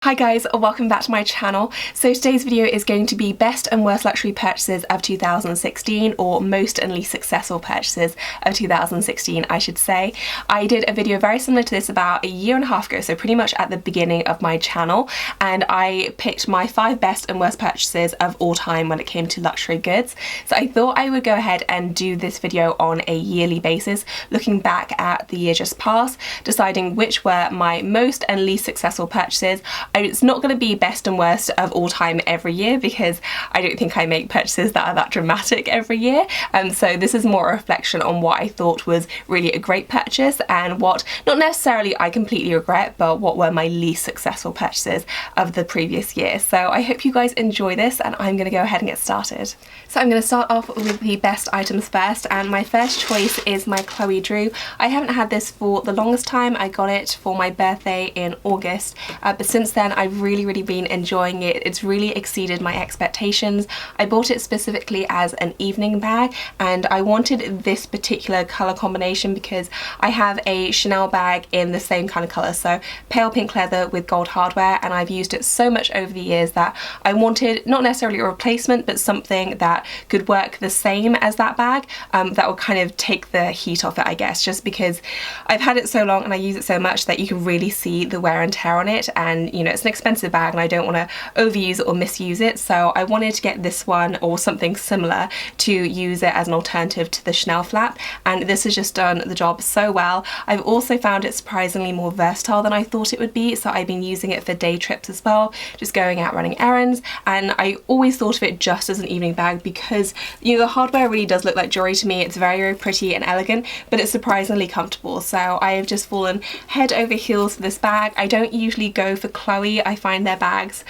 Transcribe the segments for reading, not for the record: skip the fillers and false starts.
Hi guys, welcome back to my channel. So today's video is going to be best and worst luxury purchases of 2016, or most and least successful purchases of 2016 I should say. I did a video very similar to this about a year and a half ago, so pretty much at the beginning of my channel, and I picked my 5 best and worst purchases of all time when it came to luxury goods. So I thought I would go ahead and do this video on a yearly basis, looking back at the year just past, deciding which were my most and least successful purchases. It's not going to be best and worst of all time every year because I don't think I make purchases that are that dramatic every year. So this is more a reflection on what I thought was really a great purchase and what, not necessarily I completely regret, but what were my least successful purchases of the previous year. So I hope you guys enjoy this, and I'm going to go ahead and get started. So I'm going to start off with the best items first, and my first choice is my Chloe Drew. I haven't had this for the longest time. I got it for my birthday in August, but since then I've really been enjoying it. It's really exceeded my expectations. I bought it specifically as an evening bag, and I wanted this particular colour combination because I have a Chanel bag in the same kind of colour, so pale pink leather with gold hardware, and I've used it so much over the years that I wanted not necessarily a replacement, but something that could work the same as that bag, that would kind of take the heat off it, I guess, just because I've had it so long and I use it so much that you can really see the wear and tear on it, and you know, it's an expensive bag and I don't want to overuse it or misuse it, so I wanted to get this one or something similar to use it as an alternative to the Chanel flap, and this has just done the job so well. I've also found it surprisingly more versatile than I thought it would be, so I've been using it for day trips as well, just going out running errands, and I always thought of it just as an evening bag because, you know, the hardware really does look like jewelry to me. It's very pretty and elegant, but it's surprisingly comfortable, so I have just fallen head over heels for this bag. I don't usually go for Chloe. I find their bags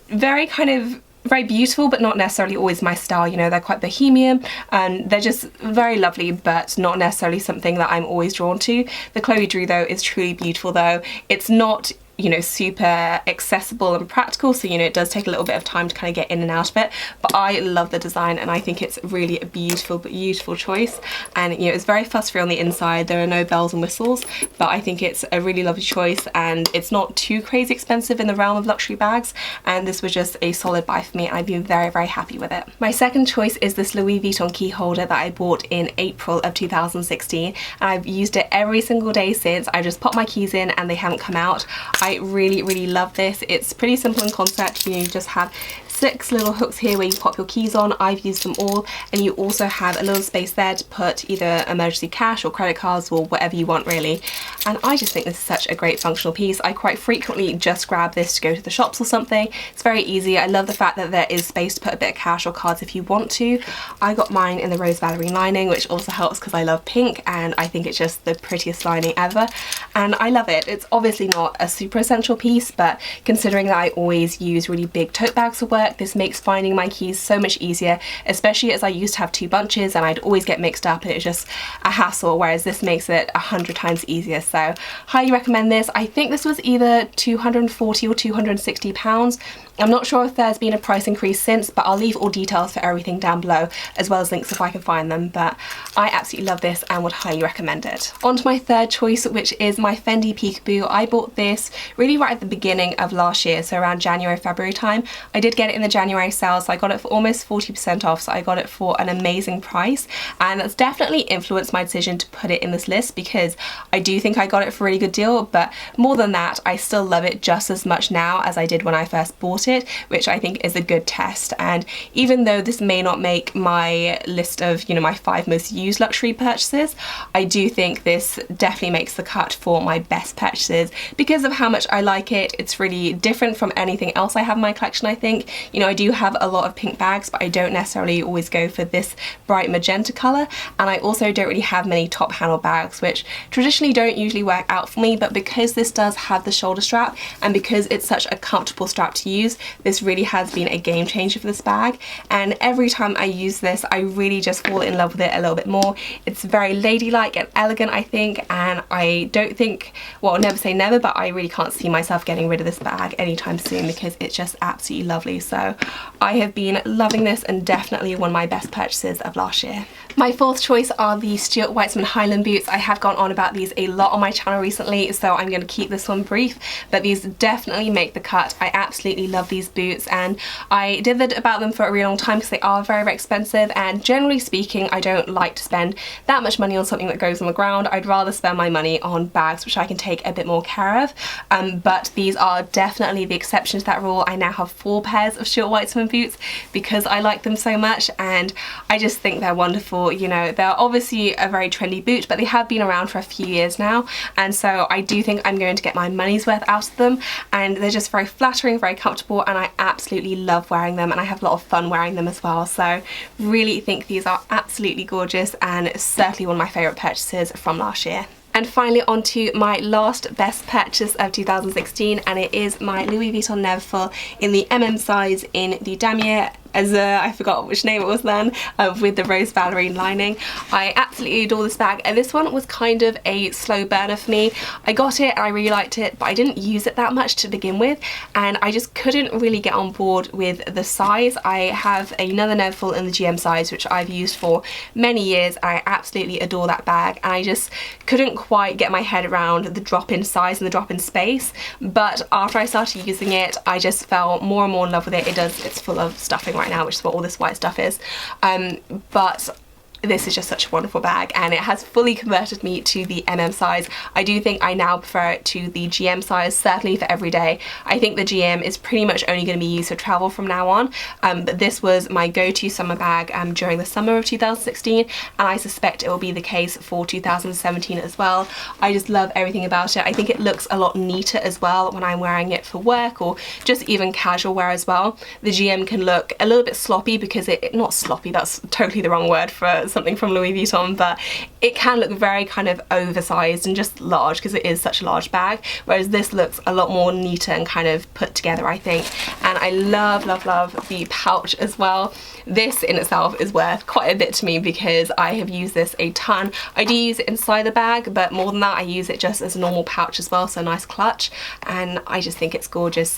very beautiful, but not necessarily always my style. You know, they're quite bohemian and they're just very lovely, but not necessarily something that I'm always drawn to. The Chloe Drew though is truly beautiful though. It's not, you know, super accessible and practical, so you know, it does take a little bit of time to kind of get in and out of it, but I love the design and I think it's really a beautiful choice. And you know, it's very fuss free on the inside, there are no bells and whistles, but I think it's a really lovely choice, and it's not too crazy expensive in the realm of luxury bags, and this was just a solid buy for me. I've been very happy with it. My second choice is this Louis Vuitton key holder that I bought in April of 2016, and I've used it every single day since. I just pop my keys in and they haven't come out. I really love this. It's pretty simple in concept. You just have 6 little hooks here where you pop your keys on. I've used them all, and you also have a little space there to put either emergency cash or credit cards or whatever you want really, and I just think this is such a great functional piece. I quite frequently just grab this to go to the shops or something. It's very easy. I love the fact that there is space to put a bit of cash or cards if you want to. I got mine in the rose ballerine lining, which also helps because I love pink and I think it's just the prettiest lining ever, and I love it. It's obviously not a super essential piece, but considering that I always use really big tote bags for work, this makes finding my keys so much easier, especially as I used to have 2 bunches and I'd always get mixed up and it was just a hassle, whereas this makes it 100 times easier. So highly recommend this. I think this was either £240 or £260. I'm not sure if there's been a price increase since, but I'll leave all details for everything down below, as well as links if I can find them, but I absolutely love this and would highly recommend it. On to my third choice, which is my Fendi Peekaboo. I bought this really right at the beginning of last year, so around January, February time. I did get it in the January sale, so I got it for almost 40% off, so I got it for an amazing price, and that's definitely influenced my decision to put it in this list because I do think I got it for a really good deal, but more than that, I still love it just as much now as I did when I first bought it, which I think is a good test. And even though this may not make my list of, you know, my 5 most used luxury purchases, I do think this definitely makes the cut for my best purchases because of how much I like it. It's really different from anything else I have in my collection, I think. You know, I do have a lot of pink bags, but I don't necessarily always go for this bright magenta colour, and I also don't really have many top handle bags, which traditionally don't usually work out for me, but because this does have the shoulder strap and because it's such a comfortable strap to use, this really has been a game changer for this bag, and every time I use this I really just fall in love with it a little bit more. It's very ladylike and elegant, I think, and I don't think, well, never say never, but I really can't see myself getting rid of this bag anytime soon because it's just absolutely lovely. So so I have been loving this and definitely one of my best purchases of last year. My fourth choice are the Stuart Weitzman Highland boots. I have gone on about these a lot on my channel recently, so I'm going to keep this one brief, but these definitely make the cut. I absolutely love these boots, and I dithered about them for a really long time because they are very, very expensive, and generally speaking I don't like to spend that much money on something that goes on the ground. I'd rather spend my money on bags which I can take a bit more care of, but these are definitely the exception to that rule. I now have 4 pairs of Stuart Weitzman boots because I like them so much, and I just think they're wonderful. You know, they're obviously a very trendy boot, but they have been around for a few years now, and so I do think I'm going to get my money's worth out of them, and they're just very flattering, very comfortable, and I absolutely love wearing them, and I have a lot of fun wearing them as well. So really think these are absolutely gorgeous and certainly one of my favourite purchases from last year. And finally, on to my last best purchase of 2016, and it is my Louis Vuitton Neverfull in the size in the Damier Azur, I forgot which name it was then, with the rose ballerine lining. I absolutely adore this bag, and this one was kind of a slow burner for me. I got it and I really liked it, but I didn't use it that much to begin with, and I just couldn't really get on board with the size. I have another Neverfull in the GM size, which I've used for many years. I absolutely adore that bag, and I just couldn't quite get my head around the drop in size and the drop in space, but after I started using it, I just fell more and more in love with it. It's full of stuffing right now, which is what all this white stuff is, but this is just such a wonderful bag, and it has fully converted me to the size. I do think I now prefer it to the GM size, certainly for every day. I think the GM is pretty much only going to be used for travel from now on, but this was my go-to summer bag during the summer of 2016, and I suspect it will be the case for 2017 as well. I just love everything about it. I think it looks a lot neater as well when I'm wearing it for work or just even casual wear as well. The GM can look a little bit sloppy because not sloppy, that's totally the wrong word for something from Louis Vuitton, but it can look very kind of oversized and just large because it is such a large bag, whereas this looks a lot more neater and kind of put together, I think. And I love, love, love the pouch as well. This in itself is worth quite a bit to me because I have used this a ton. I do use it inside the bag, but more than that I use it just as a normal pouch as well, so a nice clutch, and I just think it's gorgeous.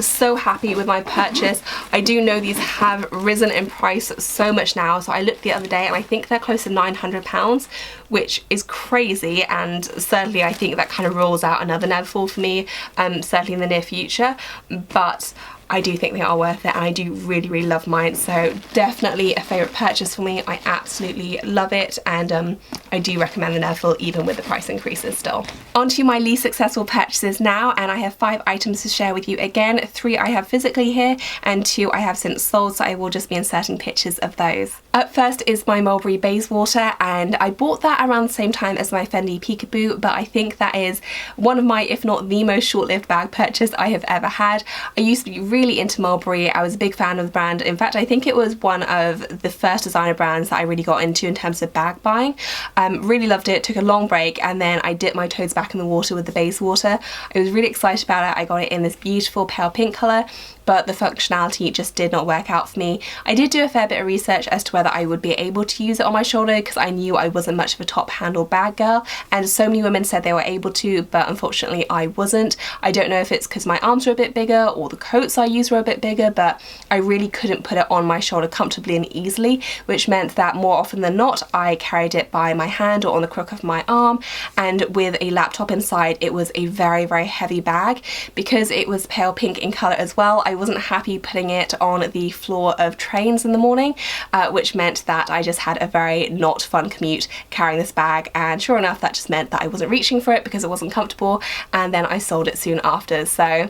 So happy with my purchase. I do know these have risen in price so much now, so I looked the other day and I think they're close to £900, which is crazy, and certainly I think that kind of rules out another Neverfull for me, certainly in the near future, but I do think they are worth it, and I do really, really love mine, so definitely a favourite purchase for me. I absolutely love it, and I do recommend the Neverfull even with the price increases still. On to my least successful purchases now, and I have 5 items to share with you again. 3 I have physically here, and 2 I have since sold, so I will just be inserting pictures of those. Up first is my Mulberry Bayswater, and I bought that around the same time as my Fendi Peekaboo, but I think that is one of my, if not the most short-lived bag purchase I have ever had. I used to be really into Mulberry. I was a big fan of the brand. In fact, I think it was one of the first designer brands that I really got into in terms of bag buying. Really loved it, took a long break, and then I dipped my toes back in the water with the Bayswater. I was really excited about it. I got it in this beautiful pale pink colour, but the functionality just did not work out for me. I did do a fair bit of research as to whether I would be able to use it on my shoulder because I knew I wasn't much of a top handle bag girl, and so many women said they were able to, but unfortunately I wasn't. I don't know if it's because my arms were a bit bigger or the coats I used were a bit bigger, but I really couldn't put it on my shoulder comfortably and easily, which meant that more often than not I carried it by my hand or on the crook of my arm, and with a laptop inside it was a very, very heavy bag. Because it was pale pink in colour as well, I wasn't happy putting it on the floor of trains in the morning, which meant that I just had a very not fun commute carrying this bag, and sure enough that just meant that I wasn't reaching for it because it wasn't comfortable, and then I sold it soon after. So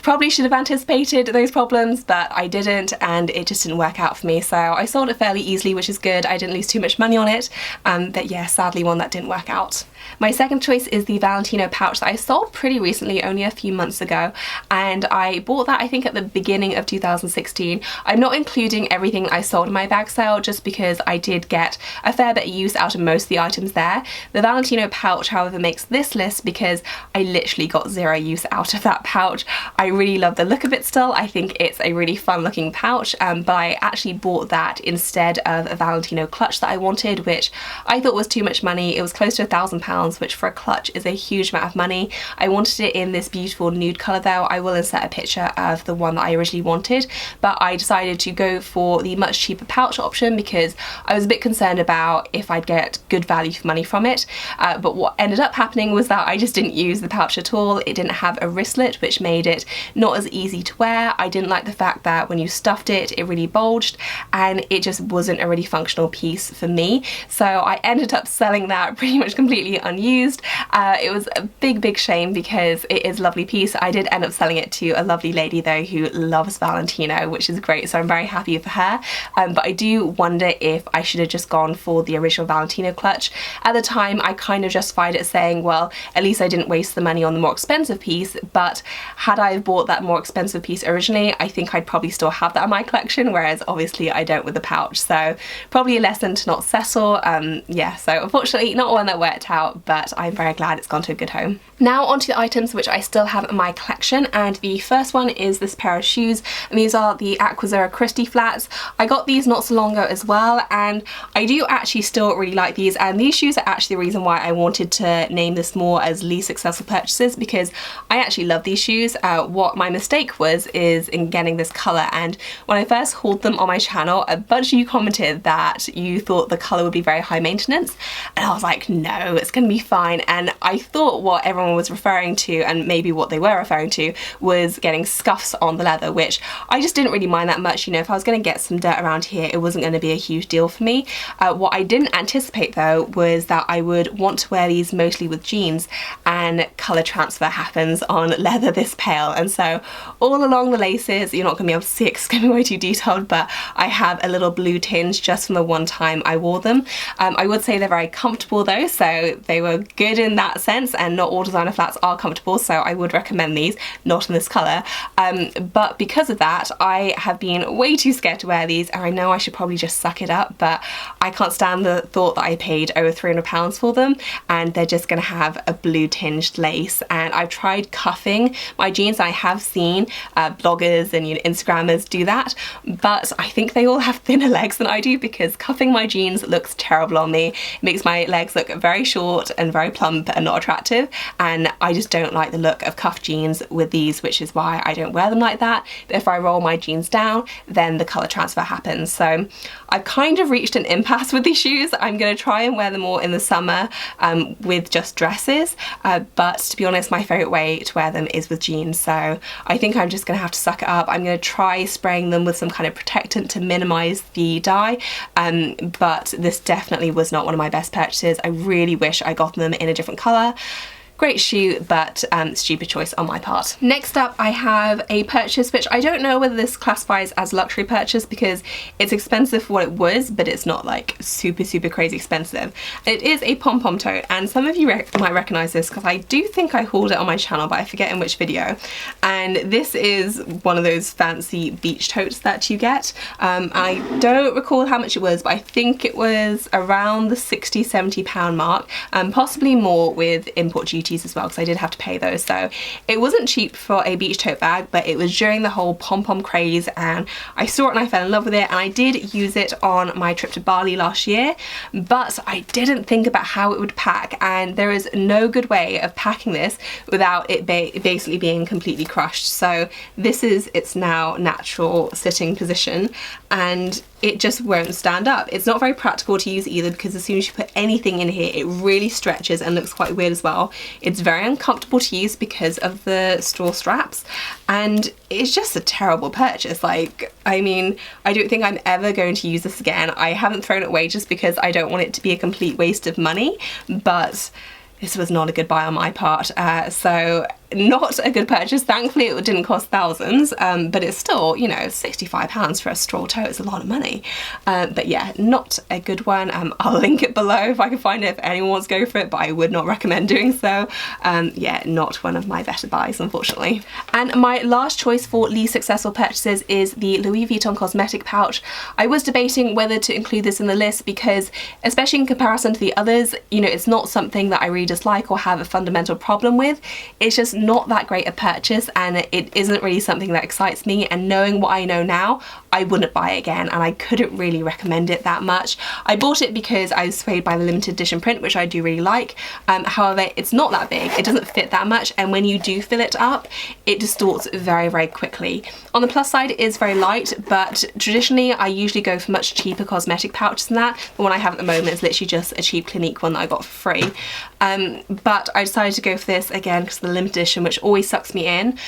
probably should have anticipated those problems, but I didn't, and it just didn't work out for me, so I sold it fairly easily, which is good. I didn't lose too much money on it, but yeah, sadly one that didn't work out. My second choice is the Valentino Pouch that I sold pretty recently, only a few months ago, and I bought that I think at the beginning of 2016. I'm not including everything I sold in my bag sale just because I did get a fair bit of use out of most of the items there. The Valentino Pouch, however, makes this list because I literally got 0 use out of that pouch. I really love the look of it still. I think it's a really fun looking pouch, but I actually bought that instead of a Valentino clutch that I wanted, which I thought was too much money. It was close to £1,000 £300, which for a clutch is a huge amount of money. I wanted it in this beautiful nude colour though. I will insert a picture of the one that I originally wanted, but I decided to go for the much cheaper pouch option because I was a bit concerned about if I'd get good value for money from it. But what ended up happening was that I just didn't use the pouch at all. It didn't have a wristlet, which made it not as easy to wear. I didn't like the fact that when you stuffed it, it really bulged, and it just wasn't a really functional piece for me. So I ended up selling that pretty much completely unused. It was a big shame because it is a lovely piece. I did end up selling it to a lovely lady though who loves Valentino, which is great, so I'm very happy for her. But I do wonder if I should have just gone for the original Valentino clutch. At the time I kind of justified it saying, well, at least I didn't waste the money on the more expensive piece, but had I bought that more expensive piece originally, I think I'd probably still have that in my collection, whereas obviously I don't with the pouch. So probably a lesson to not settle. Yeah, so unfortunately not one that worked out, but I'm very glad it's gone to a good home. Now onto the items which I still have in my collection, and the first one is this pair of shoes, and these are the Aquazzura Christie flats. I got these not so long ago as well, and I do actually still really like these, and these shoes are actually the reason why I wanted to name this more as least successful purchases, because I actually love these shoes. What my mistake was is in getting this colour, and when I first hauled them on my channel, a bunch of you commented that you thought the colour would be very high maintenance, and I was like, no, it's gonna be fine. And I thought what everyone was referring to, and maybe what they were referring to, was getting scuffs on the leather, which I just didn't really mind that much. You know, if I was going to get some dirt around here, it wasn't going to be a huge deal for me. What I didn't anticipate though was that I would want to wear these mostly with jeans, and colour transfer happens on leather this pale. And so all along the laces, you're not going to be able to see it because it's going to be way too detailed, but I have a little blue tinge just from the one time I wore them. I would say they're very comfortable though, so they were good in that sense, and not all designer flats are comfortable, so I would recommend these, not in this colour. But because of that, I have been way too scared to wear these, and I know I should probably just suck it up, but I can't stand the thought that I paid over £300 for them and they're just going to have a blue tinged lace. And I've tried cuffing my jeans. I have seen bloggers and Instagrammers do that, but I think they all have thinner legs than I do, because cuffing my jeans looks terrible on me. It makes my legs look very short and very plump and not attractive, and I just don't like the look of cuffed jeans with these, which is why I don't wear them like that. But if I roll my jeans down, then the colour transfer happens. So I've kind of reached an impasse with these shoes. I'm going to try and wear them more in the summer with just dresses, but to be honest, my favourite way to wear them is with jeans, so I think I'm just going to have to suck it up. I'm going to try spraying them with some kind of protectant to minimise the dye, but this definitely was not one of my best purchases. I really wish I got them in a different colour. Great shoe, but stupid choice on my part. Next up, I have a purchase which I don't know whether this classifies as luxury purchase because it's expensive for what it was, but it's not like super crazy expensive. It is a Pompom Tote, and some of you might recognise this because I do think I hauled it on my channel, but I forget in which video. And this is one of those fancy beach totes that you get. I don't recall how much it was, but I think it was around the £60–70 mark, possibly more with import duty as well, because I did have to pay those. So it wasn't cheap for a beach tote bag, but it was during the whole pom-pom craze, and I saw it and I fell in love with it, and I did use it on my trip to Bali last year, but I didn't think about how it would pack, and there is no good way of packing this without it basically being completely crushed. So this is its now natural sitting position, and it just won't stand up. It's not very practical to use either, because as soon as you put anything in here, it really stretches and looks quite weird as well. It's very uncomfortable to use because of the straw straps, and it's just a terrible purchase. Like, I mean, I don't think I'm ever going to use this again. I haven't thrown it away just because I don't want it to be a complete waste of money, but this was not a good buy on my part. So not a good purchase. Thankfully it didn't cost thousands, but it's still, you know, £65 for a straw tote is a lot of money. But yeah, not a good one. I'll link it below if I can find it if anyone wants to go for it, but I would not recommend doing so. Yeah, not one of my better buys, unfortunately. And my last choice for least successful purchases is the Louis Vuitton Cosmetic pouch. I was debating whether to include this in the list because, especially in comparison to the others, you know, it's not something that I really dislike or have a fundamental problem with. It's just not that great a purchase, and it isn't really something that excites me, and knowing what I know now, I wouldn't buy it again, and I couldn't really recommend it that much. I bought it because I was swayed by the limited edition print, which I do really like. However, it's not that big, it doesn't fit that much, and when you do fill it up, it distorts very, very quickly. On the plus side, it is very light, but traditionally I usually go for much cheaper cosmetic pouches than that. The one I have at the moment is literally just a cheap Clinique one that I got for free. But I decided to go for this again because of the limited edition, which always sucks me in.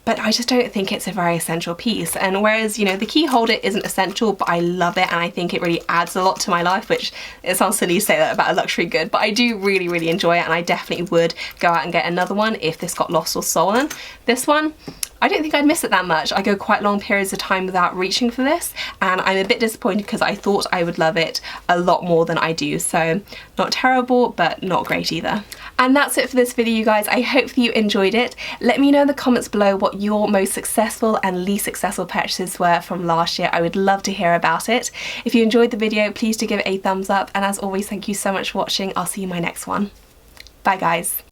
But I just don't think it's a very essential piece. And whereas, you know, the key holder isn't essential, but I love it and I think it really adds a lot to my life, which it sounds silly to say that about a luxury good, but I do really, really enjoy it, and I definitely would go out and get another one if this got lost or stolen. This one, I don't think I'd miss it that much. I go quite long periods of time without reaching for this, and I'm a bit disappointed because I thought I would love it a lot more than I do. So not terrible, but not great either. And that's it for this video, you guys. I hope that you enjoyed it. Let me know in the comments below what your most successful and least successful purchases were from last year. I would love to hear about it. If you enjoyed the video, please do give it a thumbs up, and as always, thank you so much for watching. I'll see you in my next one. Bye guys.